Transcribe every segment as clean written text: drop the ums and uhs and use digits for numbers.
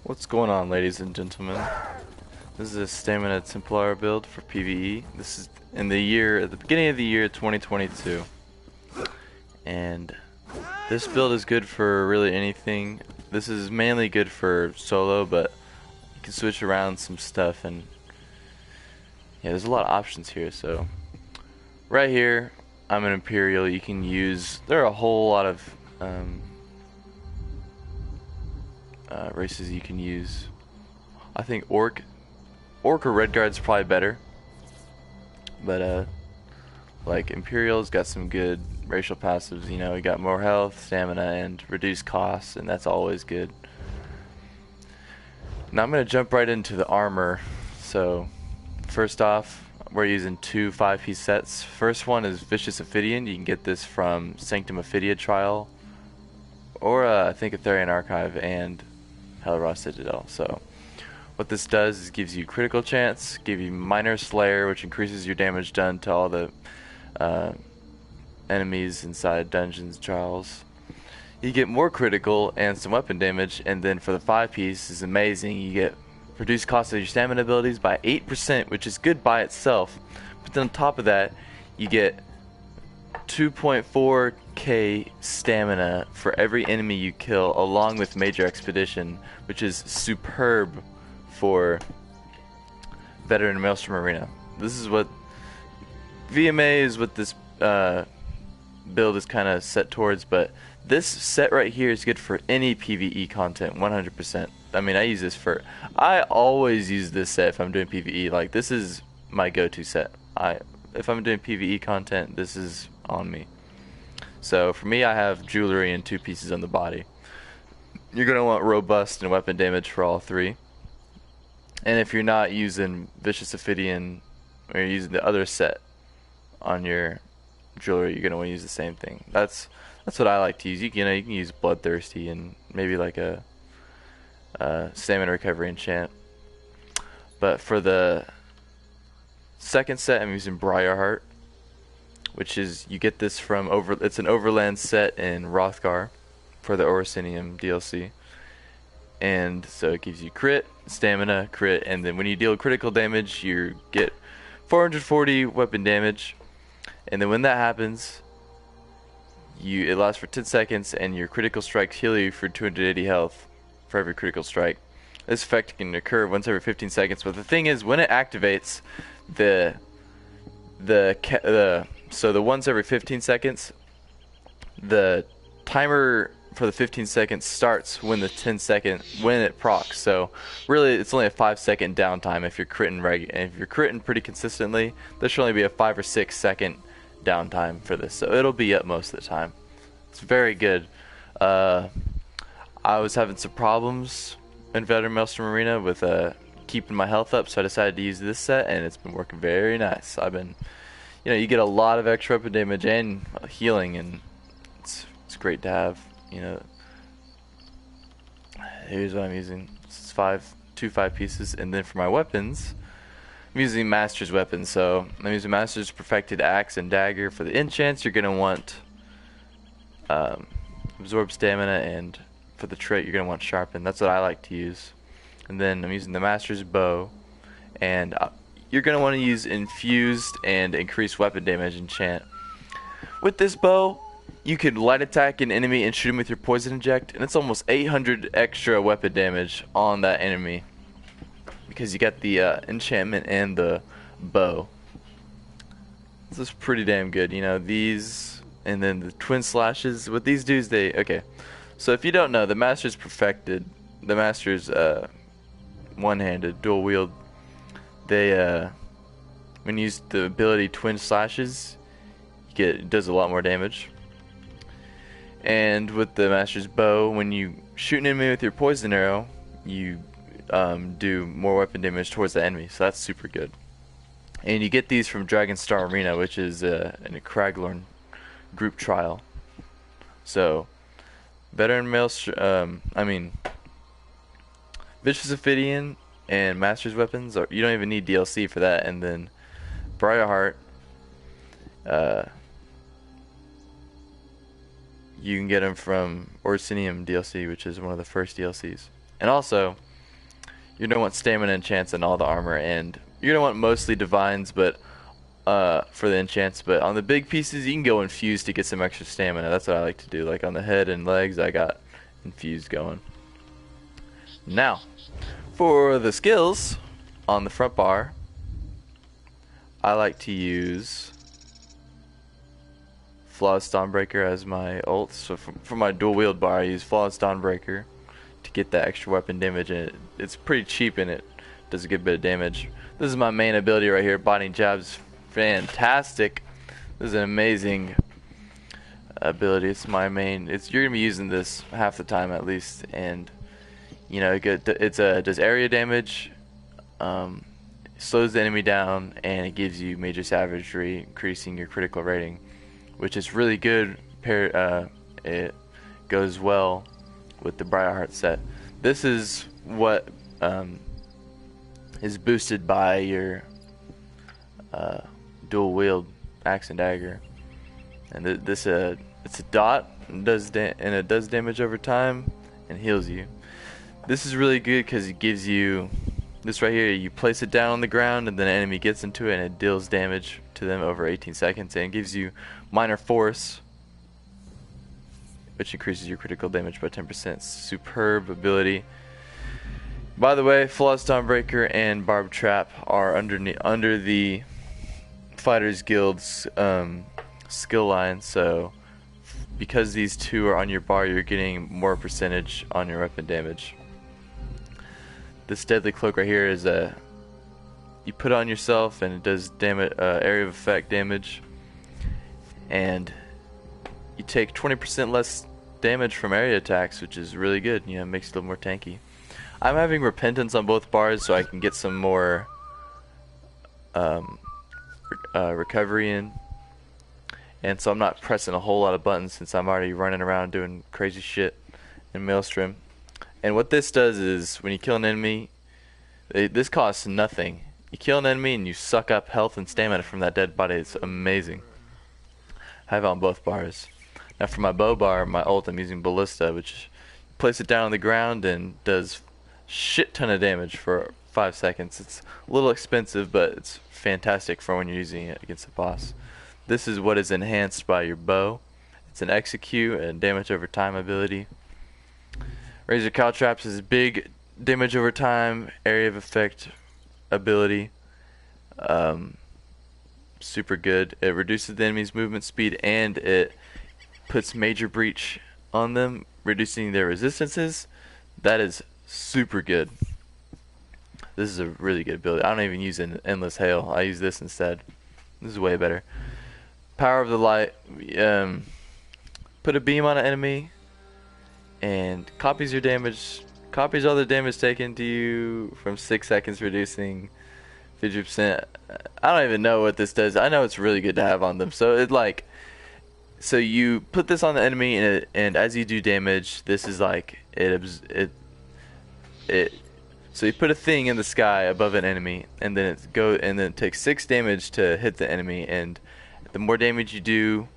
What's going on, ladies and gentlemen? This is a stamina templar build for PVE. This is at the beginning of the year 2022. And this build is good for really anything. This is mainly good for solo, but you can switch around some stuff, and yeah, there's a lot of options here. So right here, I'm an Imperial. You can use, there are a whole lot of races you can use. I think Orc or Red Guard's probably better, but like Imperial's got some good racial passives. You know, you got more health, stamina, and reduced costs, and that's always good. Now I'm gonna jump right into the armor. So first off, we're using two 5-piece sets. First one is Vicious Ophidian. You can get this from Sanctum Ophidia Trial, or I think Aetherian Archive and Helleros Citadel. So what this does is gives you critical chance, give you minor slayer, which increases your damage done to all the enemies inside dungeons, trials. You get more critical and some weapon damage, and then for the 5-piece is amazing. You get reduced cost of your stamina abilities by 8%, which is good by itself. But then on top of that, you get 2.4k stamina for every enemy you kill, along with Major Expedition, which is superb for Veteran Maelstrom Arena. This is what VMA is, what this build is kind of set towards, but this set right here is good for any PvE content, 100%. I mean, I always use this set if I'm doing PvE. Like, this is my go-to set. If I'm doing PvE content, this is on me. So for me, I have jewelry and 2 pieces on the body. You're gonna want robust and weapon damage for all 3. And if you're not using Vicious Ophidian, or you're using the other set on your jewelry, you're gonna want to use the same thing. That's what I like to use. You can use Bloodthirsty and maybe like a stamina recovery enchant. But for the second set, I'm using Briarheart, which is, you get this from it's an overland set in Hrothgar for the Orsinium DLC. And so it gives you crit, stamina, crit, and then when you deal critical damage, you get 440 weapon damage. And then when that happens, it lasts for 10 seconds, and your critical strikes heal you for 280 health for every critical strike. This effect can occur once every 15 seconds, but the thing is, when it activates, so the once every 15 seconds, the timer for the 15 seconds starts when when it procs. So really, it's only a 5-second downtime if you're critting pretty consistently. There should only be a 5 or 6 second downtime for this, so it'll be up most of the time. It's very good. I was having some problems in Veteran Maelstrom Arena with keeping my health up, so I decided to use this set, and it's been working very nice. You get a lot of extra weapon damage and healing, and it's great to have. Here's what I'm using. This is two 5-pieces, and then for my weapons, I'm using Master's weapons. So I'm using Master's Perfected Axe and Dagger. For the enchants, you're gonna want Absorb Stamina, and for the trait, you're gonna want Sharpen. That's what I like to use. And then I'm using the Master's Bow, and you're gonna want to use Infused and Increased Weapon Damage enchant. With this bow, you can light attack an enemy and shoot him with your Poison Inject, and it's almost 800 extra weapon damage on that enemy, because you got the enchantment and the bow. This is pretty damn good. These, and then the twin slashes. What these do is okay. So if you don't know, the Master's Perfected, the Master's one-handed, dual wield, when you use the ability twin slashes, it does a lot more damage. And with the Master's Bow, when you shoot an enemy with your poison arrow, you do more weapon damage towards the enemy, so that's super good. And you get these from Dragonstar Arena, which is in a Craglorn group trial. So Veteran Maelstrom, Vicious Ophidian and Master's weapons, you don't even need DLC for that. And then Briarheart You can get them from Orsinium DLC, which is one of the first DLCs. And also, you're gonna want stamina enchants and all the armor, and you're gonna want mostly divines, but for the enchants. But on the big pieces, you can go infused to get some extra stamina. That's what I like to do. Like on the head and legs, I got infused going. Now, for the skills on the front bar, I like to use Flawless Dawnbreaker as my ult. So for my dual wield bar, I use Flawless Dawnbreaker to get that extra weapon damage, and it's pretty cheap and it does a good bit of damage. This is my main ability right here, Biting Jabs. Fantastic. This is an amazing ability. It's my main. You're gonna be using this half the time at least, and you know does area damage, slows the enemy down, and it gives you major savagery, increasing your critical rating, which is really good. It goes well with the Briarheart set. This is what is boosted by your dual wield axe and dagger, and it's a dot and it does damage over time and heals you. This is really good because it gives you this right here. You place it down on the ground and then an enemy gets into it and it deals damage to them over 18 seconds, and it gives you minor force, which increases your critical damage by 10%. Superb ability. By the way, Flawless Dawnbreaker and Barb Trap are under the Fighters Guild's skill line, so because these two are on your bar, you're getting more percentage on your weapon damage. This Deadly Cloak right here is you put it on yourself and it does damage, area of effect damage, and you take 20% less damage from area attacks, which is really good. You know, it makes it a little more tanky. I'm having Repentance on both bars so I can get some more recovery in, and so I'm not pressing a whole lot of buttons since I'm already running around doing crazy shit in Maelstrom. And what this does is when you kill an enemy, this costs nothing. You kill an enemy and you suck up health and stamina from that dead body. It's amazing. I have it on both bars. Now for my bow bar, my ult, I'm using Ballista, which place it down on the ground and does shit ton of damage for 5 seconds. It's a little expensive, but it's fantastic for when you're using it against a boss. This is what is enhanced by your bow. It's an execute and damage over time ability. Razor Caltrops is big damage over time, area of effect ability. Super good. It reduces the enemy's movement speed and it puts major breach on them, reducing their resistances. That is super good. This is a really good ability. I don't even use an Endless Hail. I use this instead. This is way better. Power of the Light. Put a beam on an enemy and copies your damage. Copies all the damage taken to you from 6 seconds, reducing 50%. I don't even know what this does. I know it's really good to have on them. So so you put this on the enemy, and as you do damage, this is like so you put a thing in the sky above an enemy, and then it takes 6 damage to hit the enemy, and the more damage you do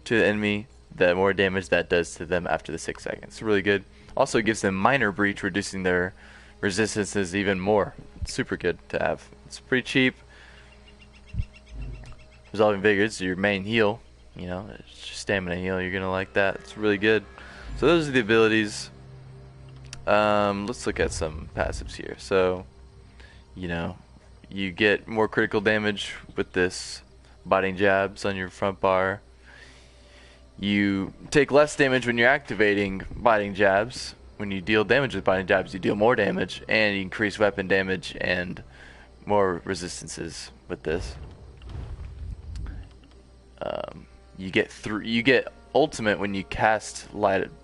to the enemy, the more damage that does to them after the 6 seconds. It's really good. Also gives them minor breach, reducing their resistances even more. It's super good to have. It's pretty cheap. Resolving Vigor is your main heal. You know, it's just stamina heal. You're gonna like that. It's really good. So those are the abilities. Let's look at some passives here. So, you know, you get more critical damage with this Biting Jabs on your front bar. You take less damage when you're activating Biting Jabs. When you deal damage with Biting Jabs, you deal more damage, and you increase weapon damage and more resistances with this. You get ultimate when you cast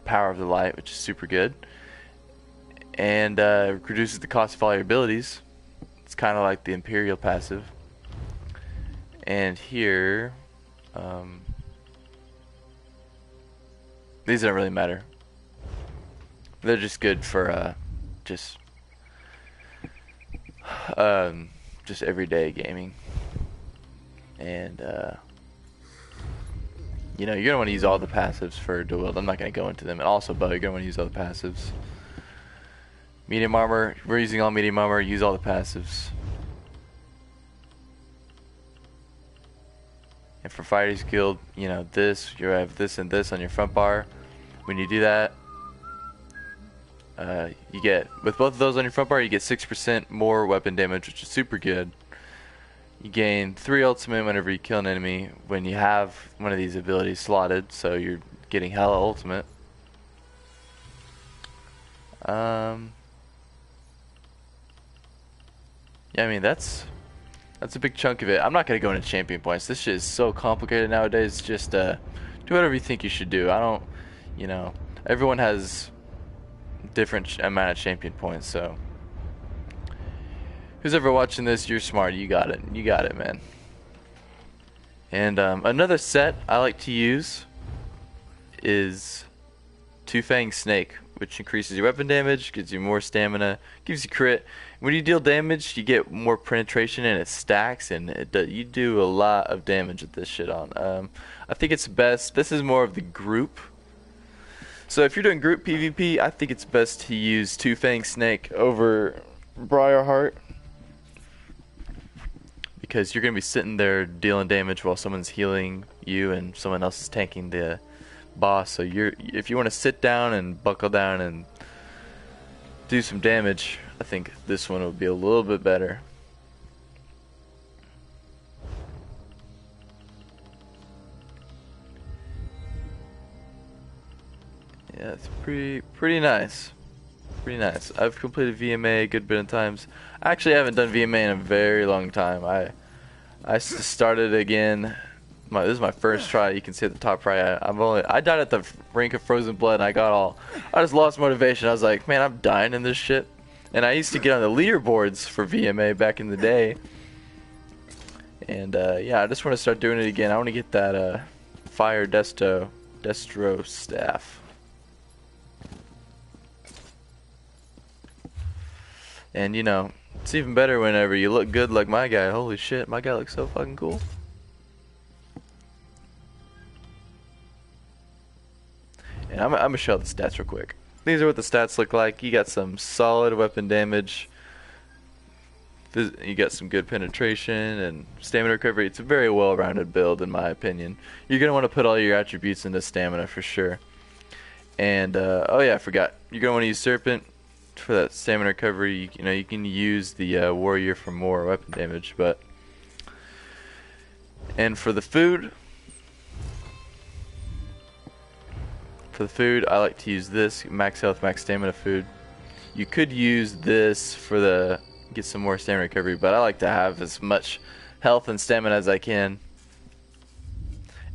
Power of the Light, which is super good, and reduces the cost of all your abilities. It's kind of like the Imperial passive. And here, these don't really matter. They're just good for just everyday gaming. And You know, you're gonna want to use all the passives for dual wield. I'm not gonna go into them. And also bow, you're gonna want to use all the passives. Medium armor, we're using all medium armor. Use all the passives. And for Fighter's Guild, you know, you have this and this on your front bar. When you do that, you get, with both of those on your front bar, you get 6% more weapon damage, which is super good. You gain 3 ultimate whenever you kill an enemy when you have one of these abilities slotted, so you're getting hella ultimate. Yeah, I mean, that's a big chunk of it. I'm not gonna go into champion points. This shit is so complicated nowadays. Just do whatever you think you should do. I don't, you know, everyone has different amount of champion points, so who's ever watching this, you're smart. You got it, man. And another set I like to use is Two Fang Snake, which increases your weapon damage, gives you more stamina, gives you crit. When you deal damage, you get more penetration and it stacks, and you do a lot of damage with this shit on. I think it's best. This is more of the group. So if you're doing group PvP, I think it's best to use Two Fang Snake over Briarheart, because you're gonna be sitting there dealing damage while someone's healing you and someone else is tanking the boss. So if you want to sit down and buckle down and do some damage, I think this one would be a little bit better. Yeah, it's pretty nice. Pretty nice. I've completed VMA a good bit of times. Actually, I haven't done VMA in a very long time. I started again. This is my first try. You can see at the top right. I died at the rink of Frozen Blood, and I just lost motivation. I was like, man, I'm dying in this shit. And I used to get on the leaderboards for VMA back in the day. And yeah, I just want to start doing it again. I want to get that Fire Destro staff. And you know, it's even better whenever you look good like my guy. Holy shit, my guy looks so fucking cool. And I'm gonna show the stats real quick. These are what the stats look like. You got some solid weapon damage. You got some good penetration and stamina recovery. It's a very well-rounded build in my opinion. You're gonna want to put all your attributes into stamina for sure. And oh yeah, I forgot. You're gonna want to use Serpent for that stamina recovery. You know, you can use the Warrior for more weapon damage, and for the food. I like to use this max health, max stamina food. You could use this for get some more stamina recovery, but I like to have as much health and stamina as I can.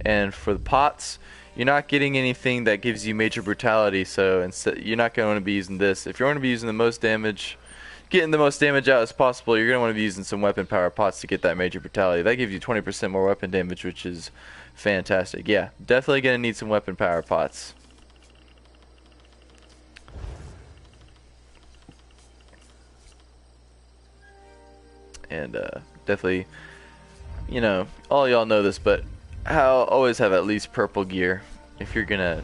And for the pots, you're not getting anything that gives you major brutality, so instead you're not going to want to be using this. If you want to be using the most damage, getting the most damage out as possible, you're going to want to be using some weapon power pots to get that major brutality. That gives you 20% more weapon damage, which is fantastic. Yeah, definitely going to need some weapon power pots. And definitely, you know, all y'all know this, but always have at least purple gear if you're gonna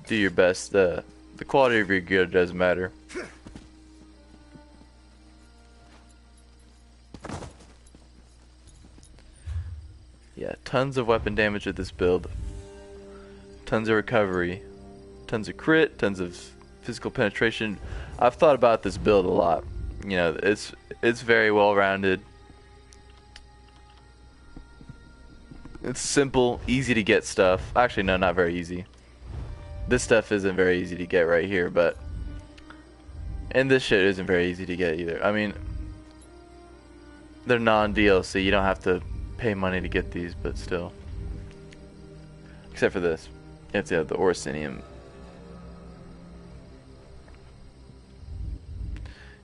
do your best. The quality of your gear does matter. Yeah, tons of weapon damage with this build, tons of recovery, tons of crit, tons of physical penetration. I've thought about this build a lot. You know, it's very well rounded. It's simple, easy to get stuff. Actually, no, not very easy. This stuff isn't very easy to get right here, and this shit isn't very easy to get either. I mean, they're non-DLC. You don't have to pay money to get these, but still. Except for this. You have to have the Orsinium.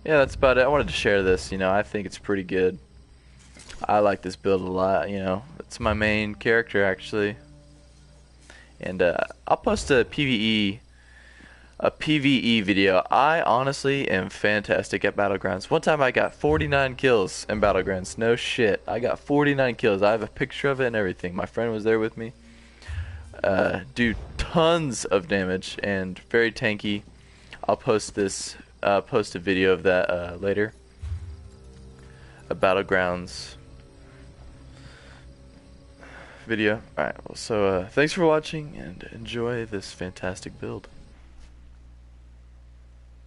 Yeah, that's about it. I wanted to share this. You know, I think it's pretty good. I like this build a lot. You know, it's my main character actually. And I'll post a PVE video. I honestly am fantastic at Battlegrounds. One time I got 49 kills in Battlegrounds. No shit. I got 49 kills. I have a picture of it and everything. My friend was there with me. do tons of damage and very tanky. I'll post a video of that later. A Battlegrounds video. Alright, well, so thanks for watching and enjoy this fantastic build.